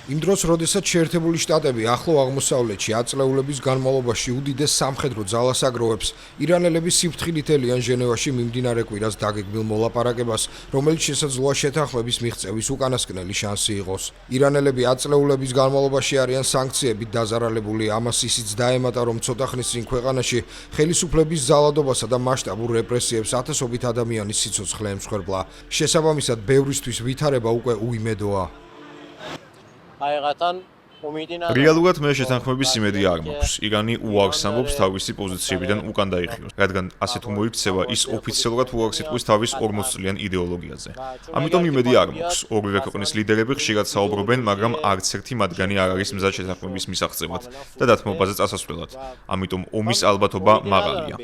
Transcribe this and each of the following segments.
იმ დროს, როდესაც შეერთებული შტატები ახლო აღმოსავლეთში აწლეულების განმავლობაში უდიდეს სამხედრო ძალას აგროვებს, ირანელები სიფრთხილით ელიან ჟენევაში მიმდინარე კვირას დაგეგმილ მოლაპარაკებას, რომელიც შესაძლოა შეთანხმების მიღწევის უკანასკნელი შანსი იყოს. ირანელები აწლეულების განმავლობაში არიან სანქციებით დაზარალებული, ამას ისიც დაემატა, რომ ცოტა ხნის წინ ქვეყანაში ხელისუფლების ძალადობასა და მასშტაბურ რეპრესიებს ათასობით ადამიანის სიცოცხლე ემსხვერპლა. შესაბამისად, ბევრისთვის ვითარება უკვე უიმედოა. რეალურად მე შეთანხმების იმედი არ მაქვს. ირანი უარს ამბობს თავისი პოზიციებიდან უკან დაიხიოს, რადგან ასეთ თუ მოიქცევა ის ოფიციალურად უარს იტყვის თავის 40 წლიან იდეოლოგიაზე. ამიტომ იმედი არ მაქვს. ორივე ქვეყნის ლიდერები ხშირად საუბრობენ, მაგრამ არც ერთი მათგანი არ არის მზად შეთანხმების მისაღწევად და დათმობაზე წასასვლელად. ამიტომ ომის ალბათობა მაღალია.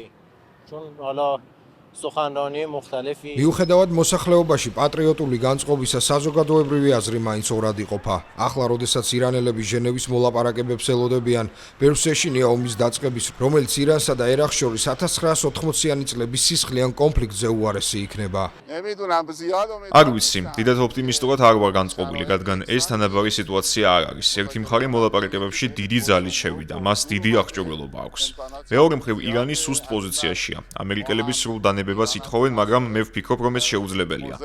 მიუხედავად მოსახლეობაში პატრიოტული განწყობისა, საზოგადოებრივი აზრი მაინც ორად იყოფა. ახლა, როდესაც ირანელები ჟენევის მოლაპარაკებებს ელოდებიან, ბევრს ეშინია ომის დაწყების, რომელიც ირანსა და ერაყს შორის 1980-იანი წლების სისხლიან კონფლიქტზე უარესი იქნება. არ ვიცი, დიდად ოპტიმისტურად არ ვარ განწყობილი, რადგან ეს თანაბარი სიტუაცია არ არის. ერთი მხარე მოლაპარაკებებში დიდი ძალით შევიდა, მას დიდი აღჭურვილობა აქვს. მეორე მხრივ, ირანი სუსტ პოზიციაშია. ამერიკელები სრულ ბებას ითხოვენ, მაგრამ მე ვფიქრობ, რომ ეს შეუძლებელია.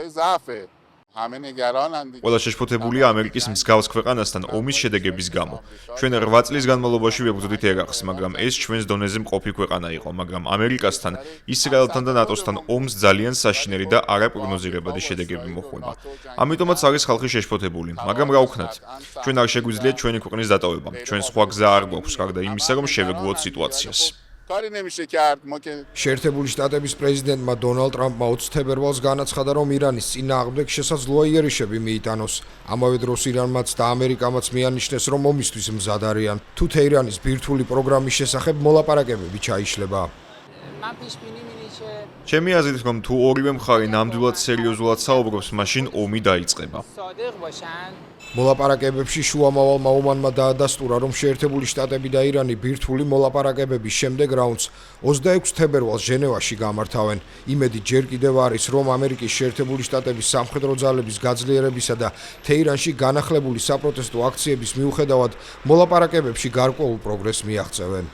ყველა შეშფოთებულია ამერიკის მსგავს ქვეყანასთან ომის შედეგების გამო. ჩვენ 8 წლის განმავლობაში ვებრძოდით ერაყს, მაგრამ ეს ჩვენს დონეზე მყოფი ქვეყანა იყო, მაგრამ ამერიკასთან, ისრაელთან და ნატოსთან ომს ძალიან საშინელი და არაპროგნოზირებადი შედეგები მოჰყვება. ამიტომაც არის ხალხი შეშფოთებული, მაგრამ რა ვქნათ? ჩვენ არ შეგვიძლია ჩვენი ქვეყნის დატოვება. ჩვენ სხვა გზა არ გვაქვს, გარდა იმისა, რომ შევეგუოთ სიტუაციას. შეერთებული შტატების პრეზიდენტმა დონალდ ტრამპმა 20 თებერვალს განაცხადა, რომ ირანის წინააღმდეგ შესაძლოა იერიშები მიიტანოს. ამავე დროს ირანმაც და ამერიკამაც მიანიშნეს, რომ ომისთვის მზად არიან. თუ თეირანის ბირთვული პროგრამის შესახებ მოლაპარაკებები ჩაიშლება. ჩემი აზრით, რომ თუ ორივე მხარე ნამდვილად სერიოზულად საუბრობს, მაშინ ომი დაიწყება. მოლაპარაკებებში შუამავალმა ომანმა დაადასტურა, რომ შეერთებული შტატები და ირანი ბირთვული მოლაპარაკებების შემდეგ რაუნდს 26 თებერვალს ჟენევაში გამართავენ. იმედი ჯერ კიდევ არის, რომ ამერიკის შეერთებული შტატების სამხედრო ძალების გაძლიერებისა და თეირანში განახლებული საპროტესტო აქციების მიუხედავად მოლაპარაკებებში გარკვეულ პროგრესს მიაღწევენ.